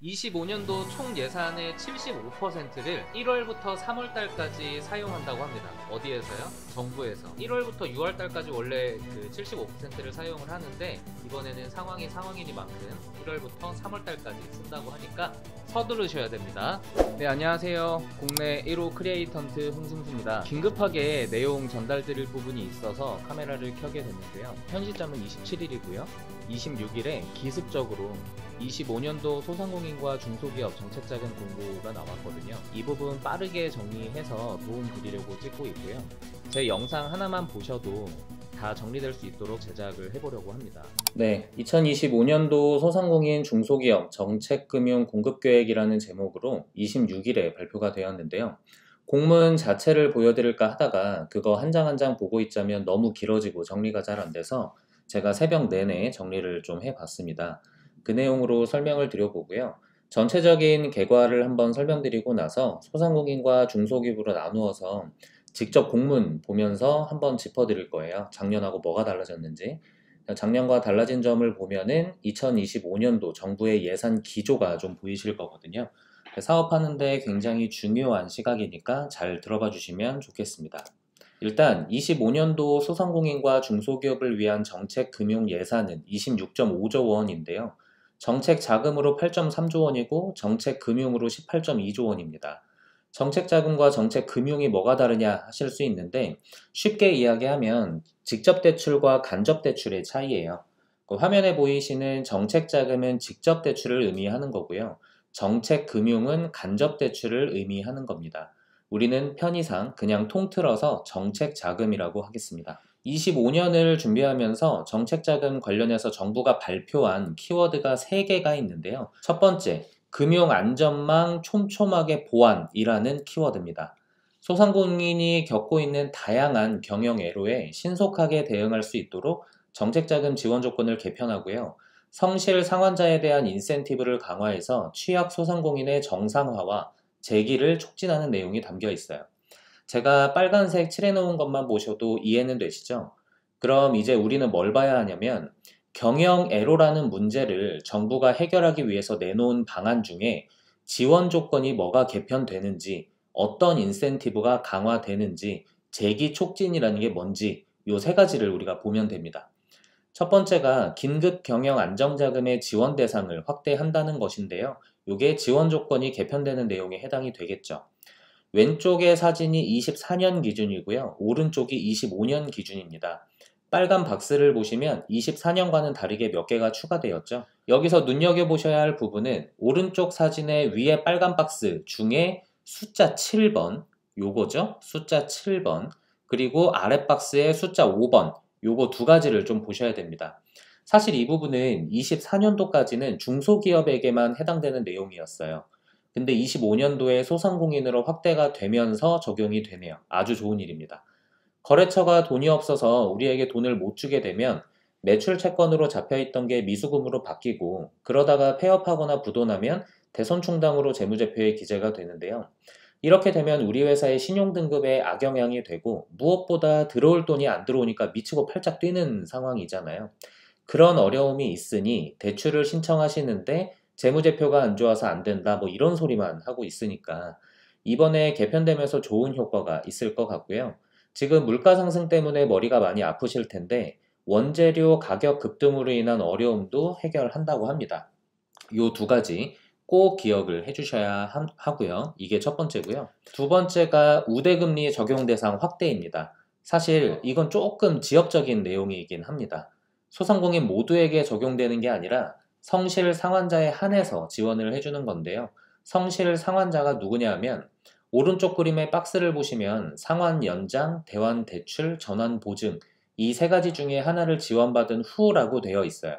25년도 총 예산의 75%를 1월부터 3월달까지 사용한다고 합니다. 어디에서요? 정부에서. 1월부터 6월달까지 원래 그 75%를 사용을 하는데 이번에는 상황이 상황이니만큼 1월부터 3월달까지 쓴다고 하니까 서두르셔야 됩니다. 네, 안녕하세요. 국내 1호 크리에이턴트 홍승수입니다. 긴급하게 내용 전달드릴 부분이 있어서 카메라를 켜게 됐는데요. 현 시점은 27일이고요. 26일에 기습적으로 25년도 소상공인과 중소기업 정책자금 공고가 나왔거든요. 이 부분 빠르게 정리해서 도움 드리려고 찍고 있고요. 제 영상 하나만 보셔도 다 정리될 수 있도록 제작을 해보려고 합니다. 네, 2025년도 소상공인 중소기업 정책금융 공급계획이라는 제목으로 26일에 발표가 되었는데요. 공문 자체를 보여드릴까 하다가 그거 한 장 한 장 보고 있자면 너무 길어지고 정리가 잘 안 돼서 제가 새벽 내내 정리를 좀 해봤습니다. 그 내용으로 설명을 드려보고요. 전체적인 결과를 한번 설명드리고 나서 소상공인과 중소기업으로 나누어서 직접 공문 보면서 한번 짚어드릴 거예요. 작년하고 뭐가 달라졌는지. 작년과 달라진 점을 보면은 2025년도 정부의 예산 기조가 좀 보이실 거거든요. 사업하는데 굉장히 중요한 시각이니까 잘 들어봐 주시면 좋겠습니다. 일단 25년도 소상공인과 중소기업을 위한 정책 금융 예산은 26.5조 원인데요. 정책 자금으로 8.3조 원이고 정책 금융으로 18.2조 원입니다. 정책 자금과 정책 금융이 뭐가 다르냐 하실 수 있는데 쉽게 이야기하면 직접 대출과 간접 대출의 차이예요. 화면에 보이시는 정책 자금은 직접 대출을 의미하는 거고요. 정책 금융은 간접 대출을 의미하는 겁니다. 우리는 편의상 그냥 통틀어서 정책 자금이라고 하겠습니다. 25년을 준비하면서 정책자금 관련해서 정부가 발표한 키워드가 3개가 있는데요. 첫 번째, 금융안전망 촘촘하게 보완이라는 키워드입니다. 소상공인이 겪고 있는 다양한 경영 애로에 신속하게 대응할 수 있도록 정책자금 지원 조건을 개편하고요. 성실 상환자에 대한 인센티브를 강화해서 취약 소상공인의 정상화와 재기를 촉진하는 내용이 담겨 있어요. 제가 빨간색 칠해놓은 것만 보셔도 이해는 되시죠? 그럼 이제 우리는 뭘 봐야 하냐면 경영애로라는 문제를 정부가 해결하기 위해서 내놓은 방안 중에 지원 조건이 뭐가 개편되는지, 어떤 인센티브가 강화되는지, 재기 촉진이라는 게 뭔지 이 3가지를 우리가 보면 됩니다. 첫 번째가 긴급 경영 안정자금의 지원 대상을 확대한다는 것인데요. 이게 지원 조건이 개편되는 내용에 해당이 되겠죠. 왼쪽의 사진이 24년 기준이고요. 오른쪽이 25년 기준입니다. 빨간 박스를 보시면 24년과는 다르게 몇 개가 추가되었죠. 여기서 눈여겨보셔야 할 부분은 오른쪽 사진의 위에 빨간 박스 중에 숫자 7번, 요거죠. 숫자 7번. 그리고 아래 박스의 숫자 5번, 요거 2가지를 좀 보셔야 됩니다. 사실 이 부분은 24년도까지는 중소기업에게만 해당되는 내용이었어요. 근데 25년도에 소상공인으로 확대가 되면서 적용이 되네요. 아주 좋은 일입니다. 거래처가 돈이 없어서 우리에게 돈을 못 주게 되면 매출 채권으로 잡혀있던 게 미수금으로 바뀌고 그러다가 폐업하거나 부도나면 대손충당으로 재무제표에 기재가 되는데요. 이렇게 되면 우리 회사의 신용등급에 악영향이 되고 무엇보다 들어올 돈이 안 들어오니까 미치고 팔짝 뛰는 상황이잖아요. 그런 어려움이 있으니 대출을 신청하시는데 재무제표가 안 좋아서 안 된다 뭐 이런 소리만 하고 있으니까 이번에 개편되면서 좋은 효과가 있을 것 같고요. 지금 물가 상승 때문에 머리가 많이 아프실 텐데 원재료 가격 급등으로 인한 어려움도 해결한다고 합니다. 이 2가지 꼭 기억을 해주셔야 하고요. 이게 첫 번째고요. 두 번째가 우대금리 적용 대상 확대입니다. 사실 이건 조금 지역적인 내용이긴 합니다. 소상공인 모두에게 적용되는 게 아니라 성실 상환자에 한해서 지원을 해주는 건데요. 성실 상환자가 누구냐 하면 오른쪽 그림의 박스를 보시면 상환 연장, 대환 대출, 전환 보증 이 3가지 중에 하나를 지원받은 후라고 되어 있어요.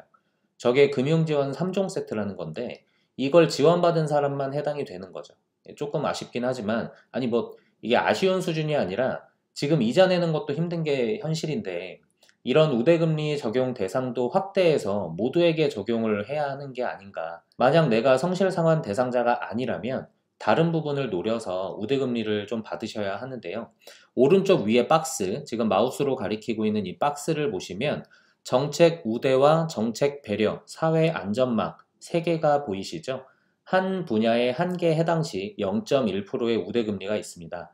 저게 금융지원 3종 세트라는 건데 이걸 지원받은 사람만 해당이 되는 거죠. 조금 아쉽긴 하지만 아니 뭐 이게 아쉬운 수준이 아니라 지금 이자 내는 것도 힘든 게 현실인데 이런 우대금리 적용 대상도 확대해서 모두에게 적용을 해야 하는 게 아닌가. 만약 내가 성실상환 대상자가 아니라면 다른 부분을 노려서 우대금리를 좀 받으셔야 하는데요. 오른쪽 위에 박스, 지금 마우스로 가리키고 있는 이 박스를 보시면 정책 우대와 정책 배려, 사회 안전망 3개가 보이시죠? 한 분야의 한 개 해당 시 0.1%의 우대금리가 있습니다.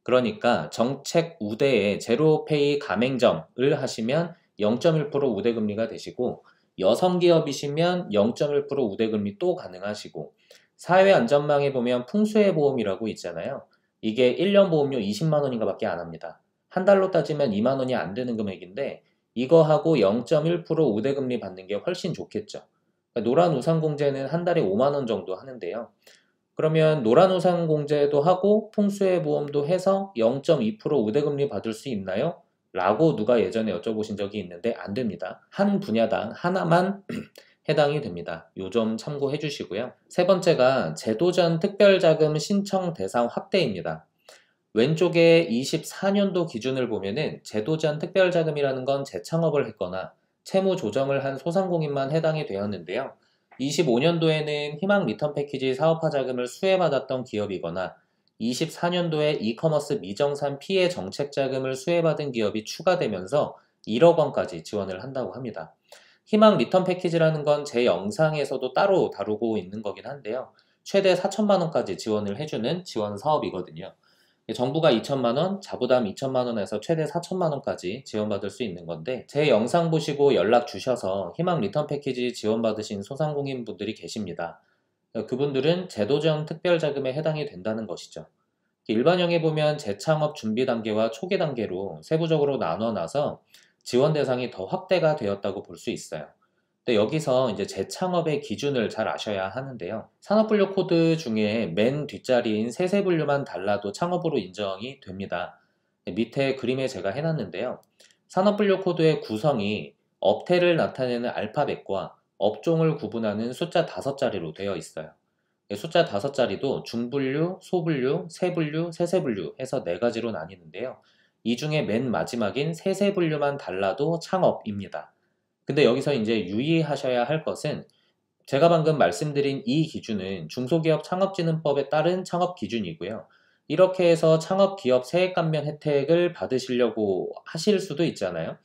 그러니까 정책 우대에 제로페이 가맹점을 하시면 0.1% 우대금리가 되시고, 여성기업이시면 0.1% 우대금리 또 가능하시고, 사회안전망에 보면 풍수해보험이라고 있잖아요. 이게 1년 보험료 20만 원인가 밖에 안 합니다. 한 달로 따지면 2만 원이 안 되는 금액인데, 이거하고 0.1% 우대금리 받는 게 훨씬 좋겠죠. 노란우산공제는 한 달에 5만 원 정도 하는데요. 그러면 노란우산공제도 하고 풍수해보험도 해서 0.2% 우대금리 받을 수 있나요? 라고 누가 예전에 여쭤보신 적이 있는데 안 됩니다. 한 분야당 하나만 해당이 됩니다. 요 점 참고해 주시고요. 세 번째가 제도전 특별자금 신청 대상 확대입니다. 왼쪽에 24년도 기준을 보면은 제도전 특별자금이라는 건 재창업을 했거나 채무 조정을 한 소상공인만 해당이 되었는데요. 25년도에는 희망 리턴 패키지 사업화 자금을 수혜받았던 기업이거나 24년도에 이커머스 미정산 피해 정책 자금을 수혜받은 기업이 추가되면서 1억 원까지 지원을 한다고 합니다. 희망 리턴 패키지라는 건 제 영상에서도 따로 다루고 있는 거긴 한데요. 최대 4천만 원까지 지원을 해주는 지원 사업이거든요. 정부가 2천만 원, 자부담 2천만 원에서 최대 4천만 원까지 지원받을 수 있는 건데, 제 영상 보시고 연락 주셔서 희망 리턴 패키지 지원받으신 소상공인 분들이 계십니다. 그분들은 제도전 특별자금에 해당이 된다는 것이죠. 일반형에 보면 재창업 준비 단계와 초기 단계로 세부적으로 나눠놔서 지원 대상이 더 확대가 되었다고 볼 수 있어요. 근데 여기서 이제 재창업의 기준을 잘 아셔야 하는데요. 산업분류 코드 중에 맨 뒷자리인 세세분류만 달라도 창업으로 인정이 됩니다. 밑에 그림에 제가 해놨는데요. 산업분류 코드의 구성이 업태를 나타내는 알파벳과 업종을 구분하는 숫자 5자리로 되어 있어요. 숫자 5자리도 중분류, 소분류, 세분류, 세세분류 해서 4가지로 나뉘는데요. 이 중에 맨 마지막인 세세분류만 달라도 창업입니다. 근데 여기서 이제 유의하셔야 할 것은, 제가 방금 말씀드린 이 기준은 중소기업 창업진흥법에 따른 창업 기준이고요. 이렇게 해서 창업기업 세액감면 혜택을 받으시려고 하실 수도 있잖아요.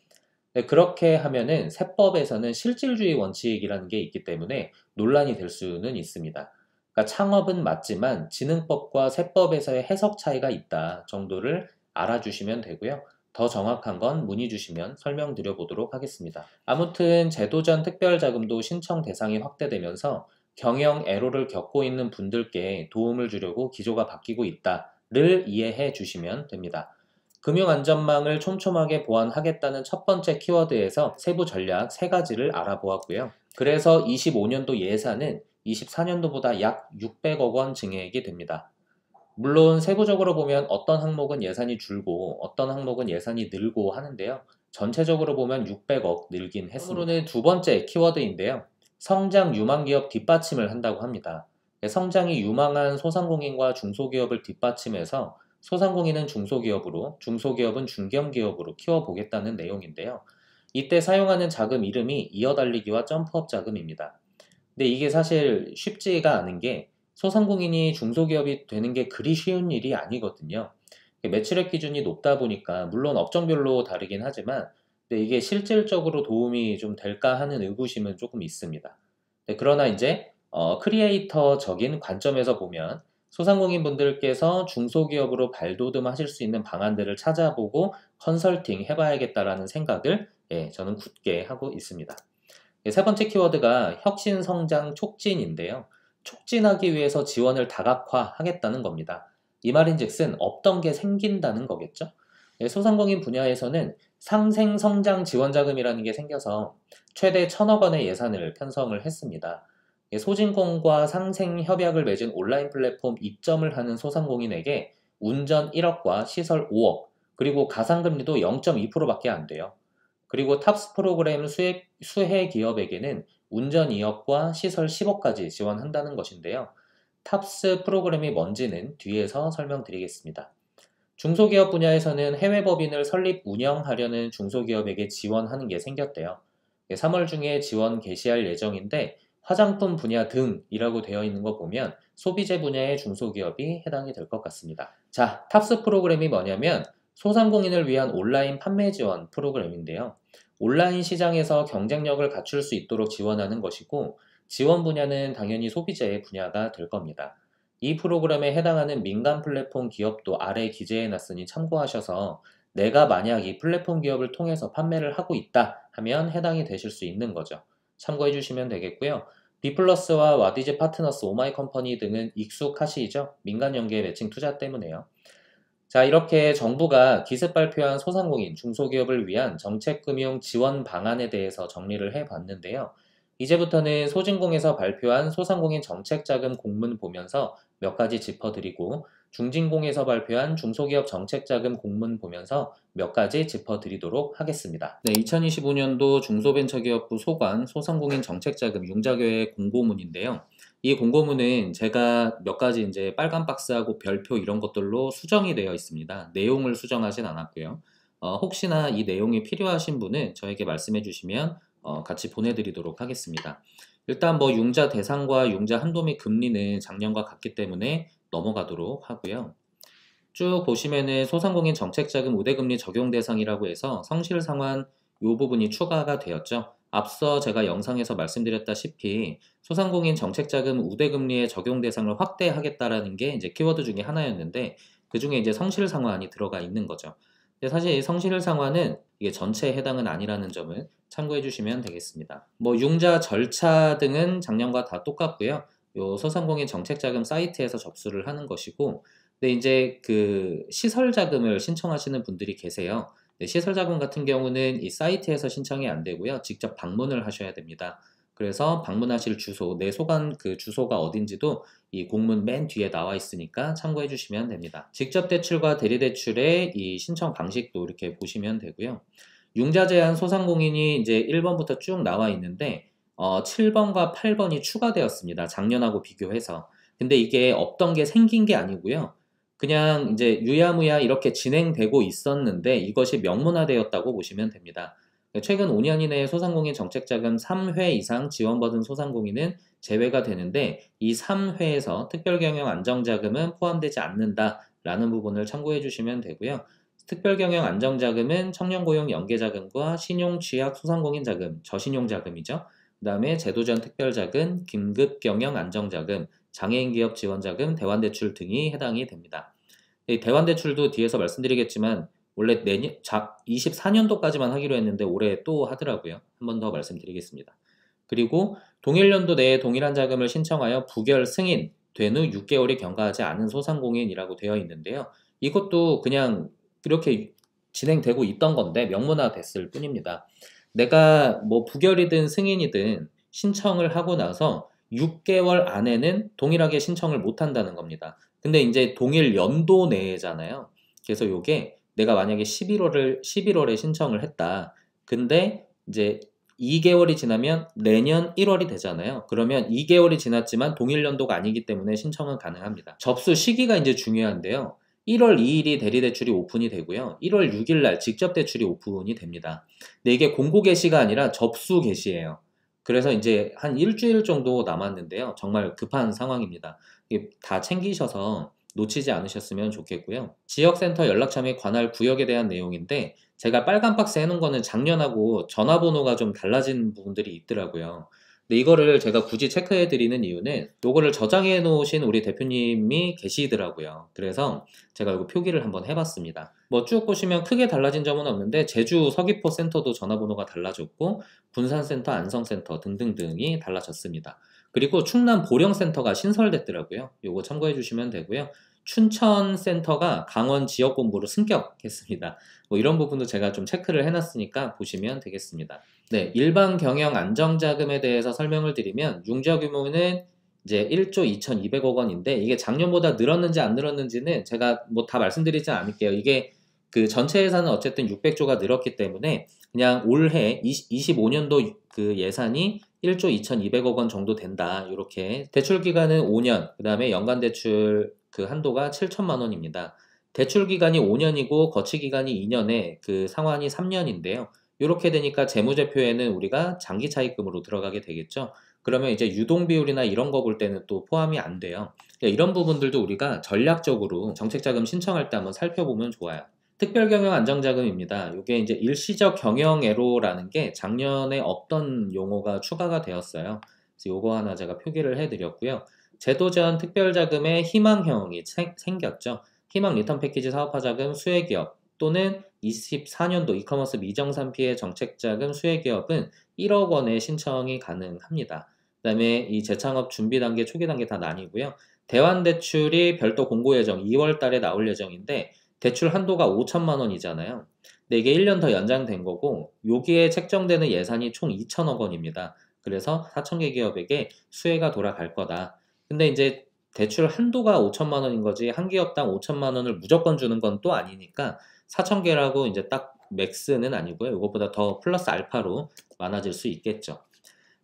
그렇게 하면은 세법에서는 실질주의 원칙이라는 게 있기 때문에 논란이 될 수는 있습니다. 그러니까 창업은 맞지만 진흥법과 세법에서의 해석 차이가 있다 정도를 알아주시면 되고요. 더 정확한 건 문의 주시면 설명드려 보도록 하겠습니다. 아무튼 제도전 특별자금도 신청 대상이 확대되면서 경영 애로를 겪고 있는 분들께 도움을 주려고 기조가 바뀌고 있다를 이해해 주시면 됩니다. 금융안전망을 촘촘하게 보완하겠다는 첫 번째 키워드에서 세부 전략 3가지를 알아보았고요. 그래서 25년도 예산은 24년도보다 약 600억 원 증액이 됩니다. 물론 세부적으로 보면 어떤 항목은 예산이 줄고 어떤 항목은 예산이 늘고 하는데요. 전체적으로 보면 600억 늘긴 했습니다. 다음으로는 두 번째 키워드인데요. 성장 유망 기업 뒷받침을 한다고 합니다. 성장이 유망한 소상공인과 중소기업을 뒷받침해서 소상공인은 중소기업으로, 중소기업은 중견기업으로 키워보겠다는 내용인데요. 이때 사용하는 자금 이름이 이어달리기와 점프업 자금입니다. 근데 이게 사실 쉽지가 않은 게, 소상공인이 중소기업이 되는 게 그리 쉬운 일이 아니거든요. 매출액 기준이 높다 보니까 물론 업종별로 다르긴 하지만, 근데 이게 실질적으로 도움이 좀 될까 하는 의구심은 조금 있습니다. 그러나 이제 크리에이터적인 관점에서 보면 소상공인 분들께서 중소기업으로 발돋움하실 수 있는 방안들을 찾아보고 컨설팅 해봐야겠다라는 생각을 저는 굳게 하고 있습니다. 세 번째 키워드가 혁신성장 촉진인데요. 촉진하기 위해서 지원을 다각화하겠다는 겁니다. 이 말인즉슨 없던 게 생긴다는 거겠죠. 소상공인 분야에서는 상생성장 지원자금이라는 게 생겨서 최대 1,000억 원의 예산을 편성을 했습니다. 소진공과 상생협약을 맺은 온라인 플랫폼 입점을 하는 소상공인에게 운전 1억과 시설 5억, 그리고 가상금리도 0.2%밖에 안 돼요. 그리고 탑스 프로그램 수혜 기업에게는 운전 2억과 시설 10억까지 지원한다는 것인데요. 탑스 프로그램이 뭔지는 뒤에서 설명드리겠습니다. 중소기업 분야에서는 해외 법인을 설립 운영하려는 중소기업에게 지원하는 게 생겼대요. 3월 중에 지원 개시할 예정인데, 화장품 분야 등이라고 되어 있는 거 보면 소비재 분야의 중소기업이 해당이 될 것 같습니다. 자, 탑스 프로그램이 뭐냐면 소상공인을 위한 온라인 판매 지원 프로그램인데요. 온라인 시장에서 경쟁력을 갖출 수 있도록 지원하는 것이고, 지원 분야는 당연히 소비자의 분야가 될 겁니다. 이 프로그램에 해당하는 민간 플랫폼 기업도 아래 기재해 놨으니 참고하셔서 내가 만약 이 플랫폼 기업을 통해서 판매를 하고 있다 하면 해당이 되실 수 있는 거죠. 참고해 주시면 되겠고요. 비플러스와 와디즈 파트너스, 오마이컴퍼니 등은 익숙하시죠? 민간 연계 매칭 투자 때문에요. 자, 이렇게 정부가 기습 발표한 소상공인, 중소기업을 위한 정책금융 지원 방안에 대해서 정리를 해봤는데요. 이제부터는 소진공에서 발표한 소상공인 정책자금 공문 보면서 몇 가지 짚어드리고, 중진공에서 발표한 중소기업 정책자금 공문 보면서 몇 가지 짚어드리도록 하겠습니다. 네, 2025년도 중소벤처기업부 소관 소상공인 정책자금 융자계획 공고문인데요. 이 공고문은 제가 몇 가지 이제 빨간 박스하고 별표 이런 것들로 수정이 되어 있습니다. 내용을 수정하진 않았고요. 혹시나 이 내용이 필요하신 분은 저에게 말씀해 주시면 같이 보내드리도록 하겠습니다. 일단 뭐 융자 대상과 융자 한도 및 금리는 작년과 같기 때문에 넘어가도록 하고요. 쭉 보시면은 소상공인 정책자금 우대금리 적용 대상이라고 해서 성실상환 이 부분이 추가가 되었죠. 앞서 제가 영상에서 말씀드렸다시피 소상공인 정책자금 우대금리의 적용 대상을 확대하겠다라는 게 이제 키워드 중에 하나였는데 그 중에 이제 성실상환이 들어가 있는 거죠. 근데 사실 성실상환은 이게 전체에 해당은 아니라는 점을 참고해 주시면 되겠습니다. 뭐 융자 절차 등은 작년과 다 똑같고요. 요 소상공인 정책자금 사이트에서 접수를 하는 것이고, 근데 이제 그 시설 자금을 신청하시는 분들이 계세요. 시설 자금 같은 경우는 이 사이트에서 신청이 안 되고요. 직접 방문을 하셔야 됩니다. 그래서 방문하실 주소, 내 소관 그 주소가 어딘지도 이 공문 맨 뒤에 나와 있으니까 참고해 주시면 됩니다. 직접 대출과 대리 대출의 이 신청 방식도 이렇게 보시면 되고요. 융자 제한 소상공인이 이제 1번부터 쭉 나와 있는데 7번과 8번이 추가되었습니다. 작년하고 비교해서. 근데 이게 없던 게 생긴 게 아니고요. 그냥 이제 유야무야 이렇게 진행되고 있었는데 이것이 명문화되었다고 보시면 됩니다. 최근 5년 이내에 소상공인 정책자금 3회 이상 지원받은 소상공인은 제외가 되는데 이 3회에서 특별경영 안정자금은 포함되지 않는다라는 부분을 참고해 주시면 되고요. 특별경영 안정자금은 청년고용 연계자금과 신용취약 소상공인자금, 저신용자금이죠. 그 다음에 제도전 특별자금, 긴급경영 안정자금, 장애인기업 지원자금, 대환대출 등이 해당이 됩니다. 이 대환대출도 뒤에서 말씀드리겠지만 원래 내년 24년도까지만 하기로 했는데 올해 또 하더라고요. 한 번 더 말씀드리겠습니다. 그리고 동일연도 내에 동일한 자금을 신청하여 부결 승인 된 후 6개월이 경과하지 않은 소상공인이라고 되어 있는데요. 이것도 그냥 이렇게 진행되고 있던 건데 명문화 됐을 뿐입니다. 내가 뭐 부결이든 승인이든 신청을 하고 나서 6개월 안에는 동일하게 신청을 못 한다는 겁니다. 근데 이제 동일 연도 내잖아요. 그래서 요게 내가 만약에 11월에 신청을 했다. 근데 이제 2개월이 지나면 내년 1월이 되잖아요. 그러면 2개월이 지났지만 동일 연도가 아니기 때문에 신청은 가능합니다. 접수 시기가 이제 중요한데요. 1월 2일이 대리대출이 오픈이 되고요. 1월 6일 날 직접 대출이 오픈이 됩니다. 근데 이게 공고 개시가 아니라 접수 개시예요. 그래서 이제 한 일주일 정도 남았는데요. 정말 급한 상황입니다. 이게 다 챙기셔서 놓치지 않으셨으면 좋겠고요. 지역센터 연락처 및 관할 구역에 대한 내용인데 제가 빨간 박스 해놓은 거는 작년하고 전화번호가 좀 달라진 부분들이 있더라고요. 근데 이거를 제가 굳이 체크해 드리는 이유는 요거를 저장해 놓으신 우리 대표님이 계시더라고요. 그래서 제가 이거 표기를 한번 해봤습니다. 뭐 쭉 보시면 크게 달라진 점은 없는데 제주 서귀포 센터도 전화번호가 달라졌고 군산센터, 안성센터 등등등이 달라졌습니다. 그리고 충남 보령센터가 신설됐더라고요. 요거 참고해 주시면 되고요. 춘천센터가 강원 지역본부로 승격했습니다. 뭐 이런 부분도 제가 좀 체크를 해놨으니까 보시면 되겠습니다. 네, 일반 경영 안정자금에 대해서 설명을 드리면 융자 규모는 이제 1조 2,200억 원인데 이게 작년보다 늘었는지 안 늘었는지는 제가 뭐 다 말씀드리지 않을게요. 이게 그 전체 예산은 어쨌든 600조가 늘었기 때문에 그냥 올해 25년도 그 예산이 1조 2,200억 원 정도 된다. 이렇게 대출 기간은 5년, 그 다음에 연간 대출 그 한도가 7천만 원입니다. 대출 기간이 5년이고 거치 기간이 2년에 그 상환이 3년인데요. 이렇게 되니까 재무제표에는 우리가 장기 차입금으로 들어가게 되겠죠. 그러면 이제 유동 비율이나 이런 거 볼 때는 또 포함이 안 돼요. 그러니까 이런 부분들도 우리가 전략적으로 정책자금 신청할 때 한번 살펴보면 좋아요. 특별경영 안정자금입니다. 이게 이제 일시적 경영애로라는 게 작년에 없던 용어가 추가가 되었어요. 요거 하나 제가 표기를 해드렸고요. 제도전 특별자금의 희망형이 생겼죠. 희망 리턴 패키지 사업화 자금 수혜기업 또는 24년도 이커머스 미정산 피해 정책자금 수혜기업은 1억 원의 신청이 가능합니다. 그 다음에 이 재창업 준비 단계, 초기 단계 다 나뉘고요. 대환대출이 별도 공고 예정 2월 달에 나올 예정인데 대출 한도가 5천만 원이잖아요. 근데 이게 1년 더 연장된 거고 여기에 책정되는 예산이 총 2천억 원입니다. 그래서 4,000개 기업에게 수혜가 돌아갈 거다. 근데 이제 대출 한도가 5천만 원인 거지 한 기업당 5천만 원을 무조건 주는 건 또 아니니까 4,000개라고 이제 딱 맥스는 아니고요. 이것보다 더 플러스 알파로 많아질 수 있겠죠.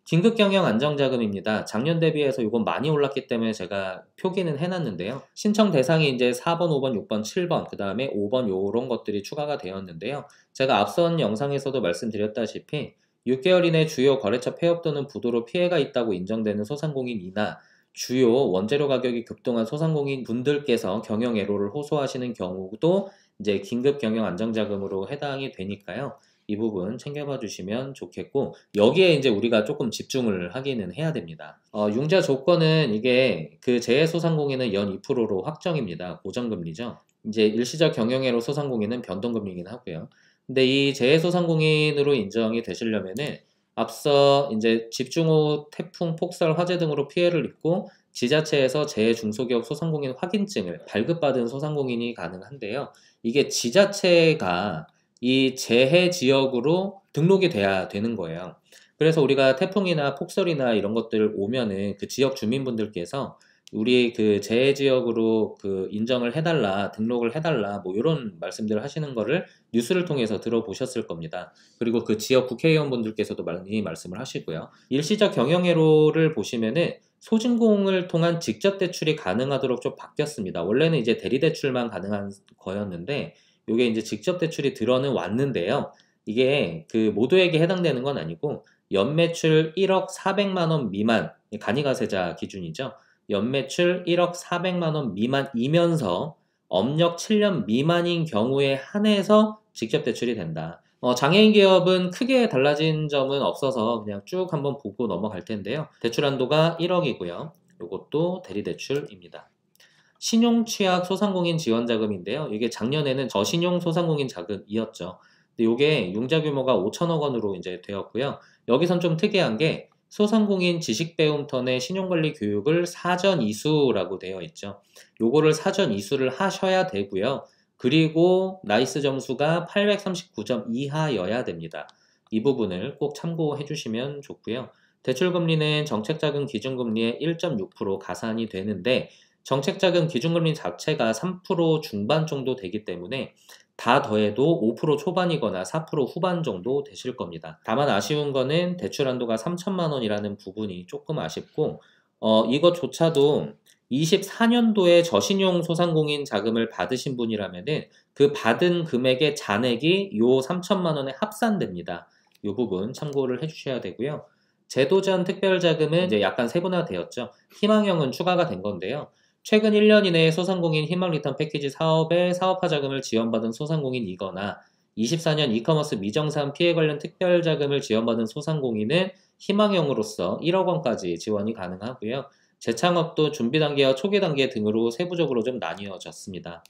긴급경영 안정자금입니다. 작년 대비해서 이건 많이 올랐기 때문에 제가 표기는 해놨는데요. 신청 대상이 이제 4번, 5번, 6번, 7번, 그 다음에 5번 요런 것들이 추가가 되었는데요. 제가 앞선 영상에서도 말씀드렸다시피 6개월 이내 주요 거래처 폐업 또는 부도로 피해가 있다고 인정되는 소상공인이나 주요 원재료 가격이 급등한 소상공인 분들께서 경영애로를 호소하시는 경우도 이제 긴급경영 안정자금으로 해당이 되니까요. 이 부분 챙겨봐 주시면 좋겠고 여기에 이제 우리가 조금 집중을 하기는 해야 됩니다. 융자 조건은 이게 그 재해소상공인은 연 2%로 확정입니다. 고정금리죠. 이제 일시적 경영애로 소상공인은 변동금리이긴 하고요. 근데 이 재해소상공인으로 인정이 되시려면은 앞서 이제 집중호우, 태풍, 폭설, 화재 등으로 피해를 입고 지자체에서 재해 중소기업 소상공인 확인증을 발급받은 소상공인이 가능한데요. 이게 지자체가 이 재해 지역으로 등록이 돼야 되는 거예요. 그래서 우리가 태풍이나 폭설이나 이런 것들 오면은 그 지역 주민분들께서 우리 그 재해 지역으로 그 인정을 해달라, 등록을 해달라, 뭐 이런 말씀들을 하시는 거를 뉴스를 통해서 들어보셨을 겁니다. 그리고 그 지역 국회의원분들께서도 많이 말씀을 하시고요. 일시적 경영애로를 보시면은 소진공을 통한 직접 대출이 가능하도록 좀 바뀌었습니다. 원래는 이제 대리대출만 가능한 거였는데 이게 이제 직접 대출이 들어는 왔는데요. 이게 그 모두에게 해당되는 건 아니고 연매출 1억 400만 원 미만, 간이가세자 기준이죠. 연매출 1억 400만 원 미만이면서 업력 7년 미만인 경우에 한해서 직접 대출이 된다. 장애인 기업은 크게 달라진 점은 없어서 그냥 쭉 한번 보고 넘어갈 텐데요. 대출 한도가 1억이고요. 이것도 대리대출입니다. 신용취약 소상공인 지원자금인데요. 이게 작년에는 저신용 소상공인 자금이었죠. 근데 이게 융자 규모가 5천억 원으로 이제 되었고요. 여기선 좀 특이한 게 소상공인 지식배움턴의 신용관리 교육을 사전 이수라고 되어 있죠. 요거를 사전 이수를 하셔야 되고요. 그리고 나이스 점수가 839점 이하여야 됩니다. 이 부분을 꼭 참고해 주시면 좋고요. 대출금리는 정책자금 기준금리의 1.6% 가산이 되는데 정책자금 기준금리 자체가 3% 중반 정도 되기 때문에 다 더해도 5% 초반이거나 4% 후반 정도 되실 겁니다. 다만 아쉬운 거는 대출 한도가 3천만 원이라는 부분이 조금 아쉽고 이것조차도 24년도에 저신용 소상공인 자금을 받으신 분이라면은 그 받은 금액의 잔액이 요 3천만 원에 합산됩니다. 이 부분 참고를 해주셔야 되고요. 제도전 특별자금은 이제 약간 세분화되었죠. 희망형은 추가가 된 건데요. 최근 1년 이내에 소상공인 희망 리턴 패키지 사업에 사업화 자금을 지원받은 소상공인이거나 24년 이커머스 미정산 피해 관련 특별 자금을 지원받은 소상공인은 희망형으로서 1억 원까지 지원이 가능하고요. 재창업도 준비 단계와 초기 단계 등으로 세부적으로 좀 나뉘어졌습니다.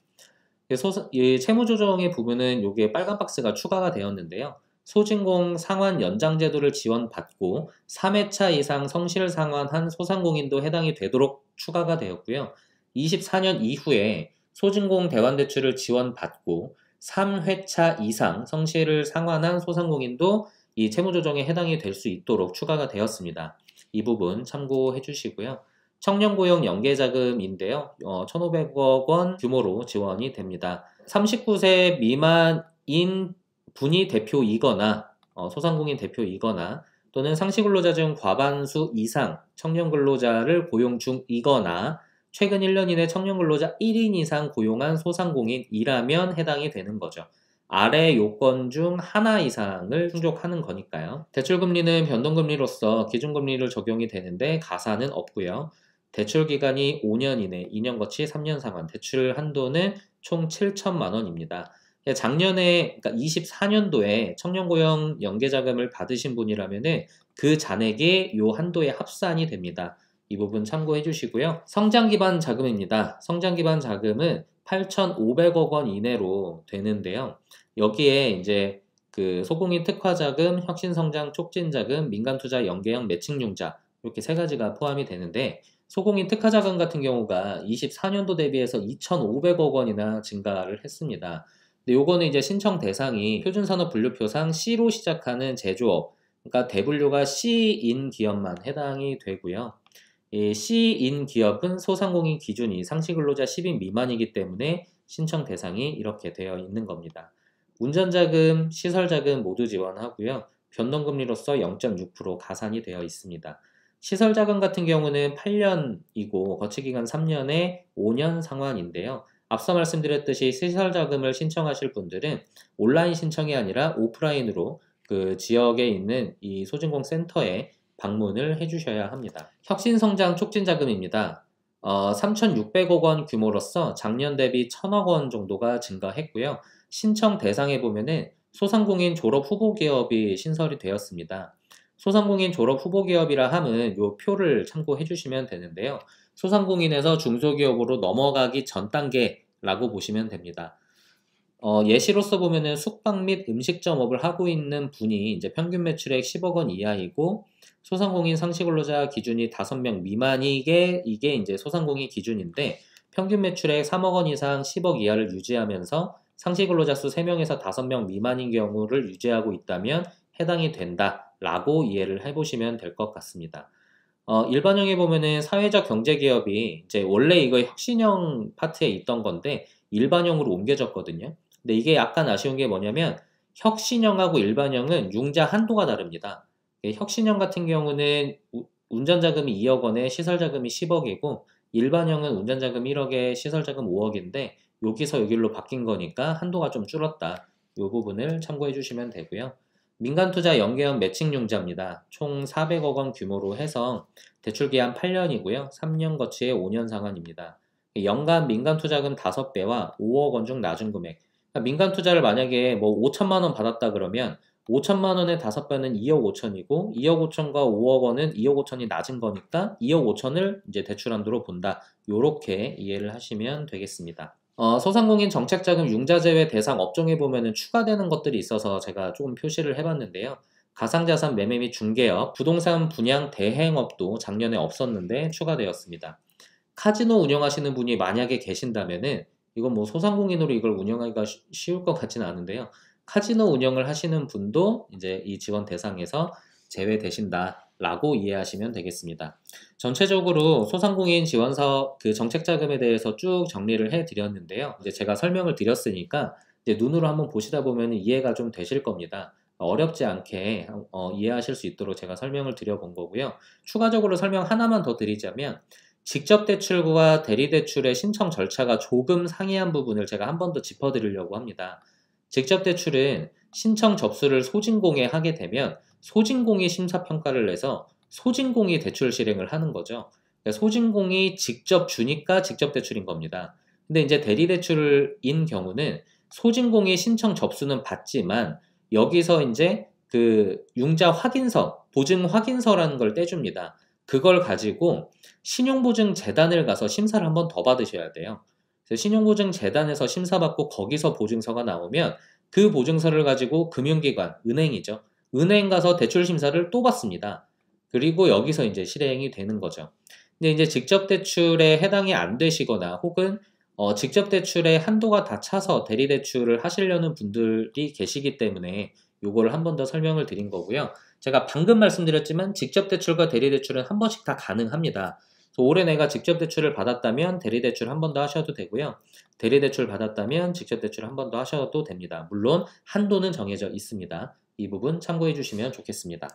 이 채무 조정의 부분은 여기에 빨간 박스가 추가가 되었는데요. 소진공 상환 연장 제도를 지원받고 3회차 이상 성실 상환한 소상공인도 해당이 되도록 추가가 되었고요. 24년 이후에 소진공 대환대출을 지원받고 3회차 이상 성실을 상환한 소상공인도 이 채무조정에 해당이 될 수 있도록 추가가 되었습니다. 이 부분 참고해 주시고요. 청년고용 연계자금인데요. 1,500억 원 규모로 지원이 됩니다. 39세 미만인 분이 대표이거나 소상공인 대표이거나 또는 상시근로자 중 과반수 이상 청년근로자를 고용 중이거나 최근 1년 이내 청년근로자 1인 이상 고용한 소상공인이라면 해당이 되는 거죠. 아래 요건 중 하나 이상을 충족하는 거니까요. 대출금리는 변동금리로서 기준금리를 적용이 되는데 가산은 없고요. 대출기간이 5년 이내, 2년 거치 3년 상환, 대출 한도는 총 7천만 원입니다. 작년에, 그러니까 24년도에 청년고용 연계자금을 받으신 분이라면은 그 잔액이 요 한도에 합산이 됩니다. 이 부분 참고해 주시고요. 성장기반 자금입니다. 성장기반 자금은 8,500억 원 이내로 되는데요. 여기에 이제 그 소공인 특화자금, 혁신성장 촉진자금, 민간투자 연계형 매칭융자 이렇게 세 가지가 포함이 되는데 소공인 특화자금 같은 경우가 24년도 대비해서 2,500억 원이나 증가를 했습니다. 근데 요거는 이제 신청 대상이 표준산업분류표상 C로 시작하는 제조업, 그러니까 대분류가 C인 기업만 해당이 되고요. 이 C인 기업은 소상공인 기준이 상시근로자 10인 미만이기 때문에 신청 대상이 이렇게 되어 있는 겁니다. 운전자금, 시설자금 모두 지원하고요. 변동금리로서 0.6% 가산이 되어 있습니다. 시설자금 같은 경우는 8년이고 거치기간 3년에 5년 상환인데요. 앞서 말씀드렸듯이 시설자금을 신청하실 분들은 온라인 신청이 아니라 오프라인으로 그 지역에 있는 이 소진공 센터에 방문을 해주셔야 합니다. 혁신성장 촉진자금입니다. 3,600억 원 규모로서 작년 대비 1,000억 원 정도가 증가했고요. 신청 대상에 보면은 소상공인 졸업 후보 기업이 신설이 되었습니다. 소상공인 졸업 후보 기업이라 함은 요 표를 참고해 주시면 되는데요. 소상공인에서 중소기업으로 넘어가기 전 단계라고 보시면 됩니다. 예시로서 보면은 숙박 및 음식점업을 하고 있는 분이 이제 평균 매출액 10억 원 이하이고 소상공인 상시근로자 기준이 5명 미만이게 이게 이제 소상공인 기준인데 평균 매출액 3억 원 이상 10억 이하를 유지하면서 상시근로자 수 3명에서 5명 미만인 경우를 유지하고 있다면 해당이 된다라고 이해를 해보시면 될 것 같습니다. 일반형에 보면은 사회적 경제기업이 이제 원래 이거 혁신형 파트에 있던 건데 일반형으로 옮겨졌거든요. 근데 이게 약간 아쉬운 게 뭐냐면 혁신형하고 일반형은 융자 한도가 다릅니다. 혁신형 같은 경우는 운전자금이 2억 원에 시설자금이 10억이고 일반형은 운전자금 1억에 시설자금 5억인데 여기서 여기로 바뀐 거니까 한도가 좀 줄었다. 이 부분을 참고해 주시면 되고요. 민간투자 연계형 매칭융자입니다. 총 400억 원 규모로 해서 대출기한 8년이고요. 3년 거치에 5년 상환입니다. 연간 민간투자금 5배와 5억 원 중 낮은 금액. 그러니까 민간투자를 만약에 뭐 5천만 원 받았다 그러면 5천만 원의 5배는 2억 5천이고 2억 5천과 5억 원은 2억 5천이 낮은 거니까 2억 5천을 이제 대출한도로 본다. 요렇게 이해를 하시면 되겠습니다. 소상공인 정책자금 융자제외 대상 업종에 보면은 추가되는 것들이 있어서 제가 조금 표시를 해봤는데요. 가상자산 매매 및 중개업, 부동산 분양 대행업도 작년에 없었는데 추가되었습니다. 카지노 운영하시는 분이 만약에 계신다면은 이건 뭐 소상공인으로 이걸 운영하기가 쉬울 것 같지는 않은데요. 카지노 운영을 하시는 분도 이제 이 지원 대상에서 제외되신다라고 이해하시면 되겠습니다. 전체적으로 소상공인 지원사업 그 정책자금에 대해서 쭉 정리를 해드렸는데요. 이제 제가 설명을 드렸으니까 이제 눈으로 한번 보시다 보면 이해가 좀 되실 겁니다. 어렵지 않게 이해하실 수 있도록 제가 설명을 드려본 거고요. 추가적으로 설명 하나만 더 드리자면 직접 대출과 대리 대출의 신청 절차가 조금 상이한 부분을 제가 한 번 더 짚어드리려고 합니다. 직접 대출은 신청 접수를 소진공에 하게 되면 소진공이 심사평가를 내서 소진공이 대출 실행을 하는 거죠. 그러니까 소진공이 직접 주니까 직접 대출인 겁니다. 근데 이제 대리 대출인 경우는 소진공이 신청 접수는 받지만 여기서 이제 그 융자 확인서, 보증 확인서라는 걸 떼줍니다. 그걸 가지고 신용보증재단을 가서 심사를 한 번 더 받으셔야 돼요. 그래서 신용보증재단에서 심사받고 거기서 보증서가 나오면 그 보증서를 가지고 금융기관, 은행이죠. 은행 가서 대출 심사를 또 받습니다. 그리고 여기서 이제 실행이 되는 거죠. 근데 이제 직접 대출에 해당이 안 되시거나 혹은 직접 대출에 한도가 다 차서 대리 대출을 하시려는 분들이 계시기 때문에 요거를 한 번 더 설명을 드린 거고요. 제가 방금 말씀드렸지만 직접 대출과 대리 대출은 한 번씩 다 가능합니다. 그래서 올해 내가 직접 대출을 받았다면 대리 대출 한 번 더 하셔도 되고요. 대리 대출 받았다면 직접 대출 한 번 더 하셔도 됩니다. 물론 한도는 정해져 있습니다. 이 부분 참고해 주시면 좋겠습니다.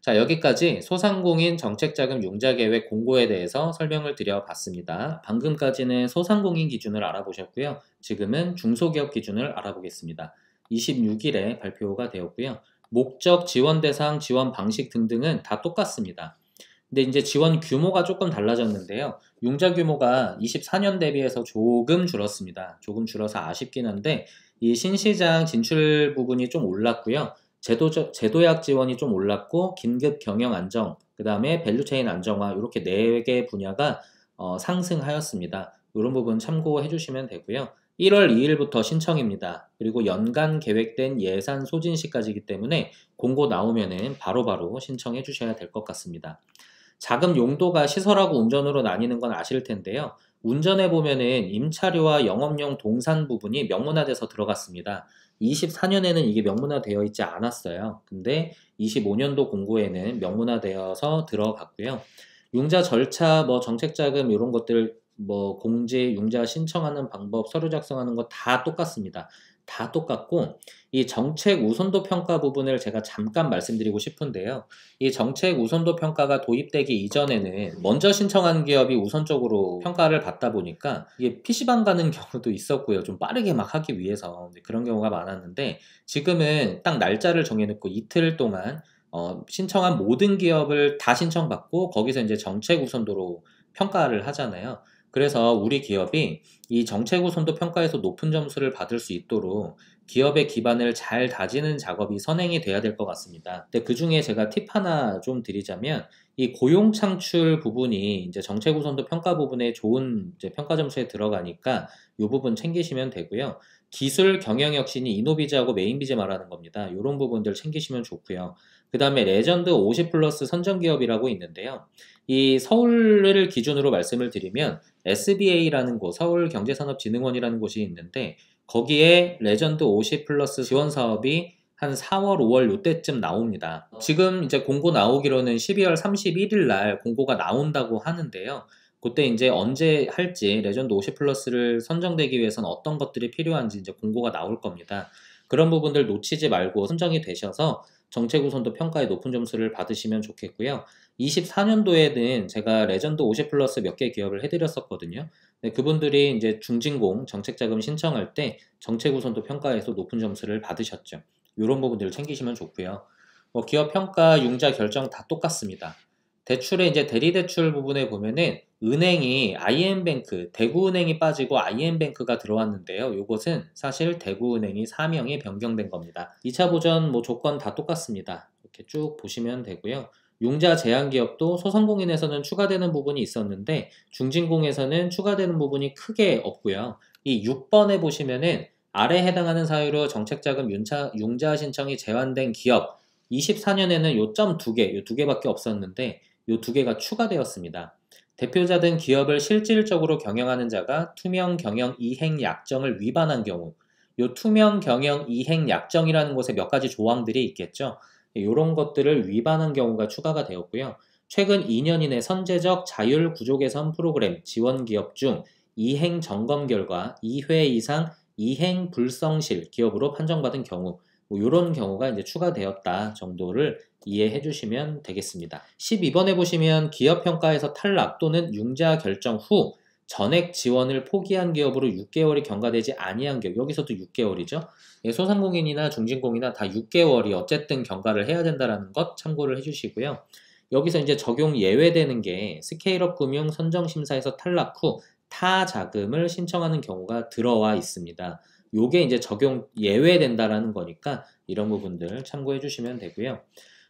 자, 여기까지 소상공인 정책자금 융자계획 공고에 대해서 설명을 드려봤습니다. 방금까지는 소상공인 기준을 알아보셨고요. 지금은 중소기업 기준을 알아보겠습니다. 26일에 발표가 되었고요. 목적, 지원 대상, 지원 방식 등등은 다 똑같습니다. 근데 이제 지원 규모가 조금 달라졌는데요. 융자 규모가 24년 대비해서 조금 줄었습니다. 조금 줄어서 아쉽긴 한데 이 신시장 진출 부분이 좀 올랐고요. 제도약 지원이 좀 올랐고 긴급 경영 안정, 그 다음에 밸류체인 안정화 이렇게 4개 분야가 상승하였습니다. 이런 부분 참고해 주시면 되고요. 1월 2일부터 신청입니다. 그리고 연간 계획된 예산 소진 시까지이기 때문에 공고 나오면은 바로바로 신청해 주셔야 될 것 같습니다. 자금 용도가 시설하고 운전으로 나뉘는 건 아실 텐데요. 운전해 보면은 임차료와 영업용 동산 부분이 명문화돼서 들어갔습니다. 24년에는 이게 명문화되어 있지 않았어요. 근데 25년도 공고에는 명문화되어서 들어갔고요. 융자 절차, 뭐 정책자금 이런 것들, 뭐 공제, 융자 신청하는 방법, 서류 작성하는 거 다 똑같습니다. 다 똑같고 이 정책 우선도 평가 부분을 제가 잠깐 말씀드리고 싶은데요. 이 정책 우선도 평가가 도입되기 이전에는 먼저 신청한 기업이 우선적으로 평가를 받다 보니까 이게 PC방 가는 경우도 있었고요. 좀 빠르게 막 하기 위해서 그런 경우가 많았는데 지금은 딱 날짜를 정해놓고 이틀 동안 신청한 모든 기업을 다 신청받고 거기서 이제 정책 우선도로 평가를 하잖아요. 그래서 우리 기업이 이 정책 우선도 평가에서 높은 점수를 받을 수 있도록 기업의 기반을 잘 다지는 작업이 선행이 돼야 될 것 같습니다. 근데 그 중에 제가 팁 하나 좀 드리자면 이 고용 창출 부분이 이제 정책 우선도 평가 부분에 좋은 이제 평가 점수에 들어가니까 이 부분 챙기시면 되고요. 기술 경영 혁신이 이노비즈하고 메인비즈 말하는 겁니다. 이런 부분들 챙기시면 좋고요. 그 다음에 레전드 50 플러스 선정 기업이라고 있는데요. 이 서울을 기준으로 말씀을 드리면 SBA라는 곳, 서울경제산업진흥원이라는 곳이 있는데 거기에 레전드 50 플러스 지원 사업이 한 4월, 5월 요때쯤 나옵니다. 지금 이제 공고 나오기로는 12월 31일 날 공고가 나온다고 하는데요. 그때 이제 언제 할지 레전드 50 플러스를 선정되기 위해서는 어떤 것들이 필요한지 이제 공고가 나올 겁니다. 그런 부분들 놓치지 말고 선정이 되셔서 정책 우선도 평가에 높은 점수를 받으시면 좋겠고요. 24년도에는 제가 레전드 50 플러스 몇 개 기업을 해드렸었거든요. 네, 그분들이 이제 중진공 정책자금 신청할 때 정책 우선도 평가에서 높은 점수를 받으셨죠. 이런 부분들을 챙기시면 좋고요. 뭐 기업 평가, 융자 결정 다 똑같습니다. 대출의 이제 대리대출 부분에 보면은 은행이 IM뱅크, 대구은행이 빠지고 IM뱅크가 들어왔는데요. 이것은 사실 대구은행이 사명이 변경된 겁니다. 2차 보전 뭐 조건 다 똑같습니다. 이렇게 쭉 보시면 되고요. 융자 제한기업도 소상공인에서는 추가되는 부분이 있었는데 중진공에서는 추가되는 부분이 크게 없고요. 이 6번에 보시면은 아래 해당하는 사유로 정책자금 융자 신청이 제한된 기업 24년에는 요 점 2개, 요 2개밖에 없었는데 요 2개가 추가되었습니다. 대표자 등 기업을 실질적으로 경영하는 자가 투명 경영 이행 약정을 위반한 경우 요 투명 경영 이행 약정이라는 곳에 몇 가지 조항들이 있겠죠. 이런 것들을 위반한 경우가 추가가 되었고요. 최근 2년 이내 선제적 자율 구조 개선 프로그램 지원 기업 중 이행 점검 결과 2회 이상 이행 불성실 기업으로 판정받은 경우 뭐 이런 경우가 이제 추가되었다 정도를 이해해 주시면 되겠습니다. 12번에 보시면 기업 평가에서 탈락 또는 융자 결정 후 전액 지원을 포기한 기업으로 6개월이 경과되지 아니한 기업, 여기서도 6개월이죠. 소상공인이나 중진공이나 다 6개월이 어쨌든 경과를 해야 된다는 것 참고를 해주시고요. 여기서 이제 적용 예외되는 게 스케일업 금융 선정심사에서 탈락 후 타 자금을 신청하는 경우가 들어와 있습니다. 요게 이제 적용 예외된다라는 거니까 이런 부분들 참고해 주시면 되고요.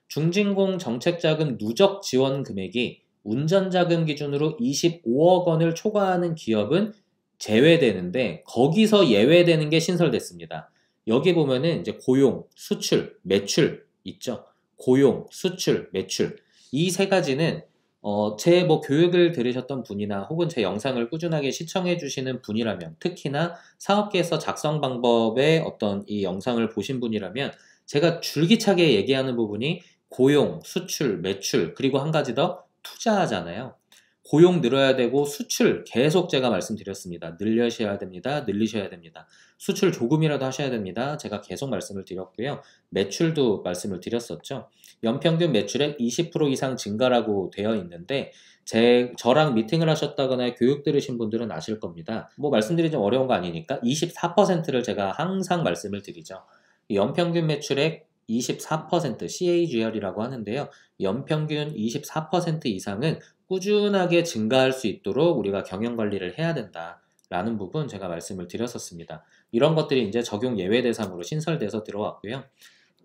중진공 정책자금 누적 지원 금액이 운전자금 기준으로 25억 원을 초과하는 기업은 제외되는데 거기서 예외되는 게 신설됐습니다. 여기 보면은 이제 고용, 수출, 매출 있죠. 고용, 수출, 매출 이 세 가지는 제 뭐 교육을 들으셨던 분이나 혹은 제 영상을 꾸준하게 시청해 주시는 분이라면 특히나 사업계에서 작성 방법의 어떤 이 영상을 보신 분이라면 제가 줄기차게 얘기하는 부분이 고용, 수출, 매출 그리고 한 가지 더 투자하잖아요. 고용 늘어야 되고 수출 계속 제가 말씀드렸습니다. 늘리셔야 됩니다. 늘리셔야 됩니다. 수출 조금이라도 하셔야 됩니다. 제가 계속 말씀을 드렸고요. 매출도 말씀을 드렸었죠. 연평균 매출액 20% 이상 증가라고 되어 있는데 저랑 미팅을 하셨다거나 교육 들으신 분들은 아실 겁니다. 뭐 말씀드리기 좀 어려운 거 아니니까 24%를 제가 항상 말씀을 드리죠. 연평균 매출액 24% CAGR이라고 하는데요. 연평균 24% 이상은 꾸준하게 증가할 수 있도록 우리가 경영관리를 해야 된다라는 부분 제가 말씀을 드렸었습니다. 이런 것들이 이제 적용 예외 대상으로 신설돼서 들어왔고요.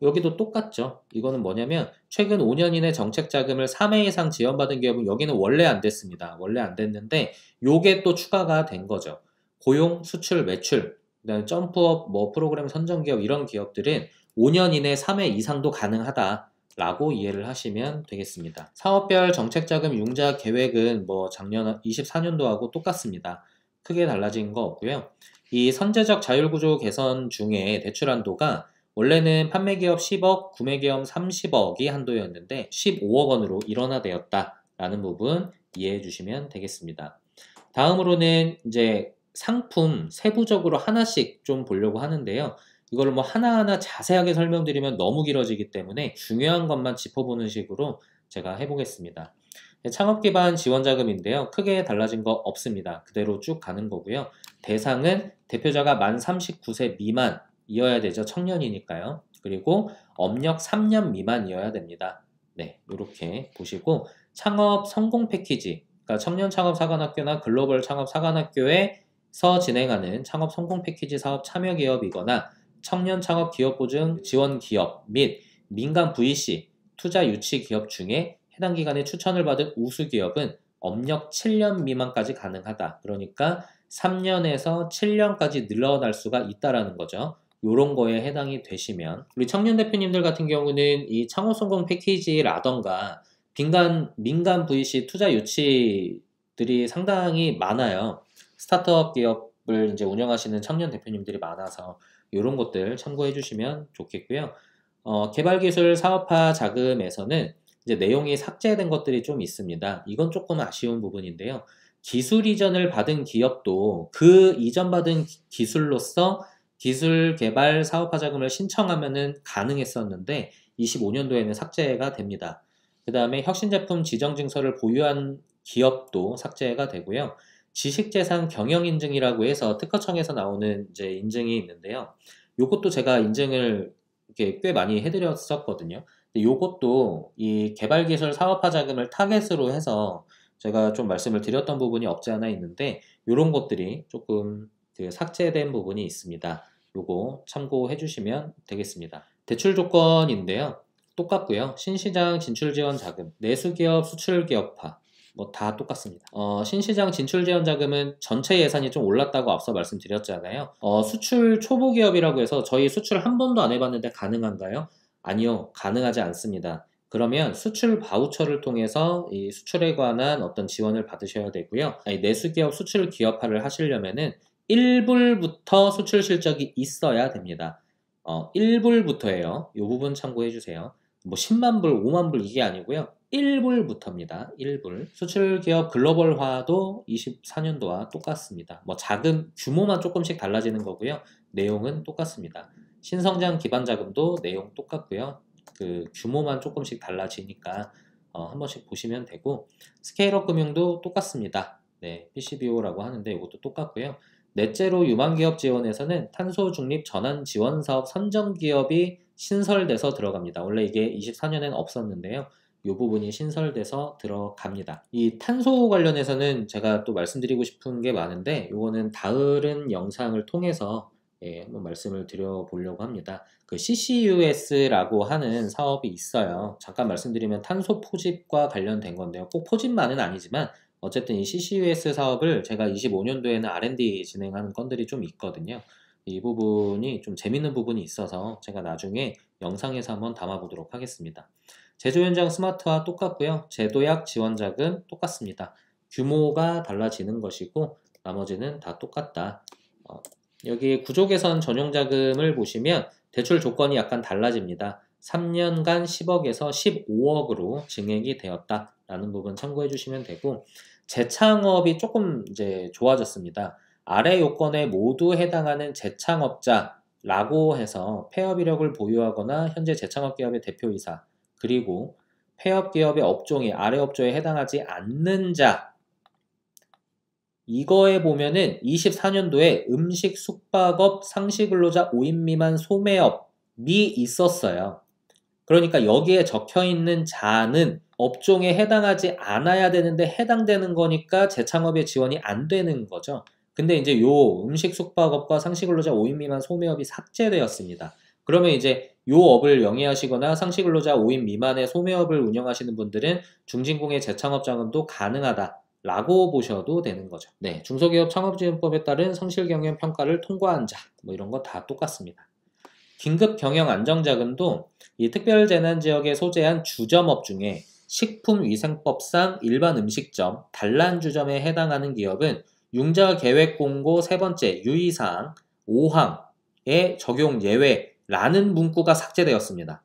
여기도 똑같죠. 이거는 뭐냐면 최근 5년 이내 정책 자금을 3회 이상 지원받은 기업은 여기는 원래 안 됐습니다. 원래 안 됐는데 요게 또 추가가 된 거죠. 고용, 수출, 매출, 그다음에 점프업, 뭐 프로그램 선정 기업 이런 기업들은 5년 이내 3회 이상도 가능하다라고 이해를 하시면 되겠습니다. 사업별 정책 자금 융자 계획은 뭐 작년 24년도하고 똑같습니다. 크게 달라진 거 없고요. 이 선제적 자율구조 개선 중에 대출 한도가 원래는 판매기업 10억, 구매기업 30억이 한도였는데 15억 원으로 일원화되었다라는 부분 이해해 주시면 되겠습니다. 다음으로는 이제 상품 세부적으로 하나씩 좀 보려고 하는데요. 이걸 뭐 하나하나 자세하게 설명드리면 너무 길어지기 때문에 중요한 것만 짚어보는 식으로 제가 해보겠습니다. 창업기반 지원자금인데요. 크게 달라진 거 없습니다. 그대로 쭉 가는 거고요. 대상은 대표자가 만 39세 미만이어야 되죠. 청년이니까요. 그리고 업력 3년 미만이어야 됩니다. 네, 이렇게 보시고 창업 성공 패키지, 그러니까 청년 창업 사관학교나 글로벌 창업 사관학교에서 진행하는 창업 성공 패키지 사업 참여 기업이거나 청년 창업 기업 보증 지원 기업 및 민간 VC 투자 유치 기업 중에 해당 기관의 추천을 받은 우수 기업은 업력 7년 미만까지 가능하다. 그러니까 3년에서 7년까지 늘어날 수가 있다라는 거죠. 요런 거에 해당이 되시면 우리 청년 대표님들 같은 경우는 이 창업 성공 패키지라던가 민간 VC 투자 유치들이 상당히 많아요. 스타트업 기업을 이제 운영하시는 청년 대표님들이 많아서 이런 것들 참고해 주시면 좋겠고요. 개발기술 사업화 자금에서는 이제 내용이 삭제된 것들이 좀 있습니다. 이건 조금 아쉬운 부분인데요. 기술 이전을 받은 기업도 그 이전 받은 기술로서 기술 개발 사업화 자금을 신청하면은 가능했었는데 25년도에는 삭제가 됩니다. 그 다음에 혁신제품 지정증서를 보유한 기업도 삭제가 되고요. 지식재산 경영인증이라고 해서 특허청에서 나오는 이제 인증이 있는데요. 요것도 제가 인증을 이렇게 꽤 많이 해드렸었거든요. 근데 요것도 이 개발기술 사업화 자금을 타겟으로 해서 제가 좀 말씀을 드렸던 부분이 없지 않아 있는데 요런 것들이 조금 그 삭제된 부분이 있습니다. 요거 참고해 주시면 되겠습니다. 대출 조건인데요. 똑같고요. 신시장 진출 지원 자금, 내수기업 수출 기업화 뭐 다 똑같습니다. 신시장 진출 지원 자금은 전체 예산이 좀 올랐다고 앞서 말씀드렸잖아요. 수출 초보 기업이라고 해서 저희 수출 한 번도 안 해봤는데 가능한가요? 아니요, 가능하지 않습니다. 그러면 수출 바우처를 통해서 이 수출에 관한 어떤 지원을 받으셔야 되고요. 내수기업 수출 기업화를 하시려면은 1불부터 수출 실적이 있어야 됩니다. 1불부터예요. 이 부분 참고해 주세요. 뭐 10만 불, 5만 불 이게 아니고요. 1불부터입니다. 1불. 수출기업 글로벌화도 24년도와 똑같습니다. 뭐 자금 규모만 조금씩 달라지는 거고요. 내용은 똑같습니다. 신성장 기반 자금도 내용 똑같고요. 그 규모만 조금씩 달라지니까 한 번씩 보시면 되고 스케일업 금융도 똑같습니다. 네, PCBO라고 하는데 이것도 똑같고요. 넷째로 유망기업 지원에서는 탄소 중립 전환 지원 사업 선정 기업이 신설돼서 들어갑니다. 원래 이게 24년에는 없었는데요. 이 부분이 신설돼서 들어갑니다. 이 탄소 관련해서는 제가 또 말씀드리고 싶은 게 많은데 이거는 다른 영상을 통해서 한번 말씀을 드려보려고 합니다. 그 CCUS라고 하는 사업이 있어요. 잠깐 말씀드리면 탄소 포집과 관련된 건데요. 꼭 포집만은 아니지만 어쨌든 이 CCUS 사업을 제가 25년도에는 R&D 진행하는 건들이 좀 있거든요. 이 부분이 좀 재밌는 부분이 있어서 제가 나중에 영상에서 한번 담아보도록 하겠습니다. 제조 현장 스마트화 똑같고요. 제도약 지원자금 똑같습니다. 규모가 달라지는 것이고 나머지는 다 똑같다. 여기 구조개선 전용자금을 보시면 대출 조건이 약간 달라집니다. 3년간 10억에서 15억으로 증액이 되었다라는 부분 참고해 주시면 되고 재창업이 조금 이제 좋아졌습니다. 아래 요건에 모두 해당하는 재창업자라고 해서 폐업 이력을 보유하거나 현재 재창업 기업의 대표이사 그리고 폐업 기업의 업종이 아래 업종에 해당하지 않는 자 이거에 보면은 24년도에 음식 숙박업 상시근로자 5인 미만 소매업이 있었어요. 그러니까 여기에 적혀 있는 자는 업종에 해당하지 않아야 되는데 해당되는 거니까 재창업에 지원이 안 되는 거죠. 근데 이제 요 음식 숙박업과 상시근로자 5인 미만 소매업이 삭제되었습니다. 그러면 이제 요 업을 영위하시거나 상시근로자 5인 미만의 소매업을 운영하시는 분들은 중진공의 재창업 자금도 가능하다라고 보셔도 되는 거죠. 네, 중소기업 창업지원법에 따른 성실경영 평가를 통과한 자, 뭐 이런 거 다 똑같습니다. 긴급경영안정자금도 이 특별재난지역에 소재한 주점업 중에 식품위생법상 일반 음식점, 단란주점에 해당하는 기업은 융자계획공고 세 번째 유의사항 5항의 적용 예외라는 문구가 삭제되었습니다.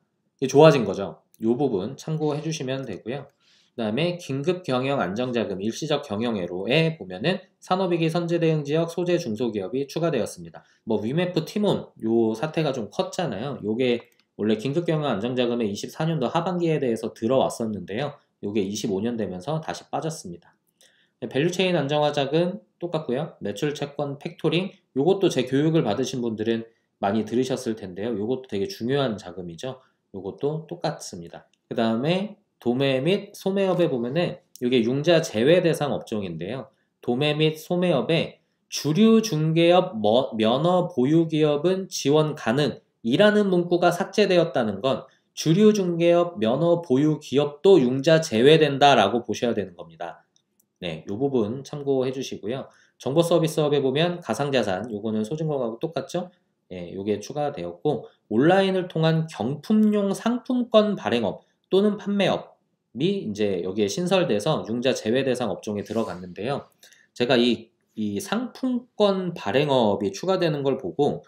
좋아진 거죠. 이 부분 참고해 주시면 되고요. 그 다음에 긴급경영안정자금 일시적 경영애로에 보면은 산업위기 선제대응지역 소재 중소기업이 추가되었습니다. 뭐 위메프 티몬 요 사태가 좀 컸잖아요. 요게 원래 긴급경영안정자금의 24년도 하반기에 대해서 들어왔었는데요. 요게 25년 되면서 다시 빠졌습니다. 밸류체인 안정화자금 똑같고요. 매출채권 팩토링 요것도 제 교육을 받으신 분들은 많이 들으셨을 텐데요. 요것도 되게 중요한 자금이죠. 요것도 똑같습니다. 그 다음에 도매 및 소매업에 보면은 이게 융자 제외 대상 업종인데요. 도매 및 소매업에 주류 중개업 면허 보유 기업은 지원 가능이라는 문구가 삭제되었다는 건 주류 중개업 면허 보유 기업도 융자 제외된다라고 보셔야 되는 겁니다. 네, 이 부분 참고해 주시고요. 정보 서비스업에 보면 가상자산, 요거는 소증권하고 똑같죠? 예, 요게 추가되었고, 온라인을 통한 경품용 상품권 발행업 또는 판매업이 이제 여기에 신설돼서 융자 제외 대상 업종에 들어갔는데요. 제가 이 상품권 발행업이 추가되는 걸 보고,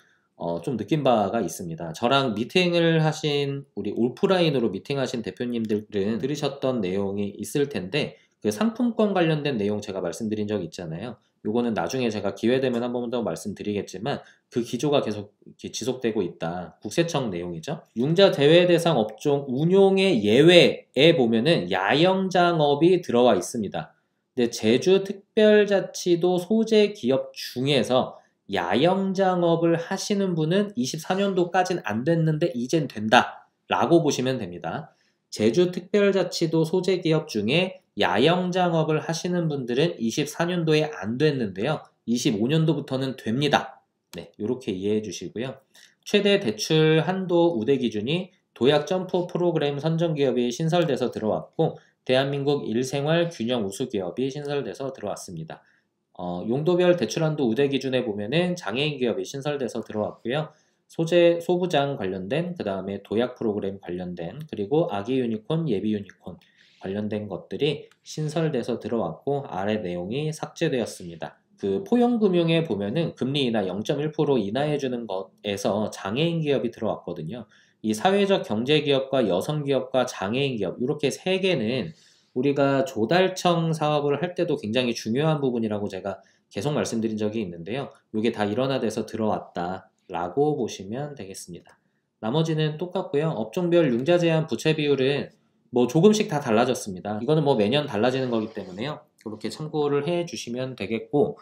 좀 느낀 바가 있습니다. 저랑 미팅을 하신, 우리 오프라인으로 미팅하신 대표님들은 들으셨던 내용이 있을 텐데, 그 상품권 관련된 내용 제가 말씀드린 적 있잖아요. 요거는 나중에 제가 기회되면 한 번 더 말씀드리겠지만 그 기조가 계속 지속되고 있다. 국세청 내용이죠. 융자 제외 대상 업종 운용의 예외에 보면은 야영장업이 들어와 있습니다. 근데 제주특별자치도 소재 기업 중에서 야영장업을 하시는 분은 24년도까지는 안 됐는데 이젠 된다 라고 보시면 됩니다. 제주특별자치도 소재기업 중에 야영장업을 하시는 분들은 24년도에 안 됐는데요. 25년도부터는 됩니다. 네, 이렇게 이해해 주시고요. 최대 대출 한도 우대 기준이 도약 점프 프로그램 선정기업이 신설돼서 들어왔고 대한민국 일생활 균형 우수기업이 신설돼서 들어왔습니다. 용도별 대출 한도 우대 기준에 보면은 장애인 기업이 신설돼서 들어왔고요. 소재 소부장 관련된 그 다음에 도약 프로그램 관련된 그리고 아기 유니콘 예비 유니콘 관련된 것들이 신설돼서 들어왔고 아래 내용이 삭제되었습니다. 그 포용금융에 보면은 금리 인하 0.1% 인하해주는 것에서 장애인 기업이 들어왔거든요. 이 사회적 경제기업과 여성기업과 장애인 기업 이렇게 세 개는 우리가 조달청 사업을 할 때도 굉장히 중요한 부분이라고 제가 계속 말씀드린 적이 있는데요. 이게 다 일원화돼서 들어왔다 라고 보시면 되겠습니다. 나머지는 똑같고요. 업종별 융자 제한 부채 비율은 뭐 조금씩 다 달라졌습니다. 이거는 뭐 매년 달라지는 거기 때문에요. 그렇게 참고를 해 주시면 되겠고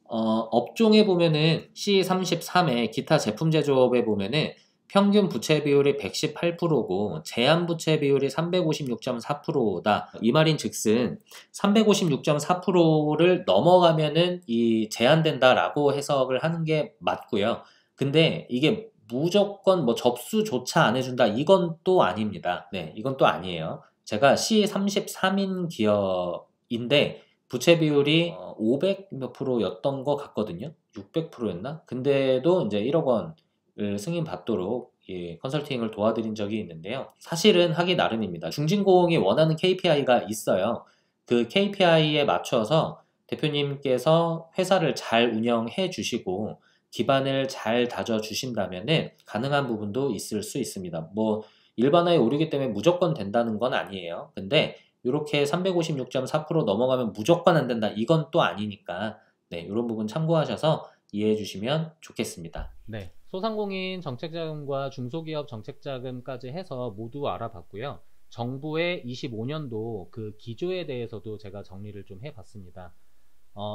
업종에 보면은 C33의 기타 제품 제조업에 보면은 평균 부채 비율이 118%고 제한 부채 비율이 356.4%다. 이 말인 즉슨 356.4%를 넘어가면은 이 제한된다라고 해석을 하는 게 맞고요. 근데 이게 무조건 뭐 접수조차 안 해준다 이건 또 아닙니다. 네, 이건 또 아니에요. 제가 C33인 기업인데 부채 비율이 500 몇 프로였던 것 같거든요. 600%였나? 근데도 이제 1억 원을 승인받도록 컨설팅을 도와드린 적이 있는데요. 사실은 하기 나름입니다. 중진공이 원하는 KPI가 있어요. 그 KPI에 맞춰서 대표님께서 회사를 잘 운영해 주시고 기반을 잘 다져 주신다면은 가능한 부분도 있을 수 있습니다. 뭐 일반화에 오르기 때문에 무조건 된다는 건 아니에요. 근데 이렇게 356.4% 넘어가면 무조건 안 된다. 이건 또 아니니까 네, 이런 부분 참고하셔서 이해해 주시면 좋겠습니다. 네, 소상공인 정책자금과 중소기업 정책자금까지 해서 모두 알아봤고요. 정부의 25년도 그 기조에 대해서도 제가 정리를 좀 해봤습니다.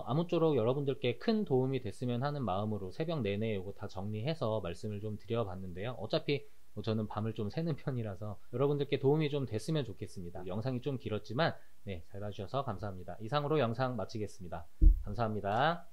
아무쪼록 여러분들께 큰 도움이 됐으면 하는 마음으로 새벽 내내 이거 다 정리해서 말씀을 좀 드려봤는데요. 어차피 저는 밤을 좀 새는 편이라서 여러분들께 도움이 좀 됐으면 좋겠습니다. 영상이 좀 길었지만 네, 잘 봐주셔서 감사합니다. 이상으로 영상 마치겠습니다. 감사합니다.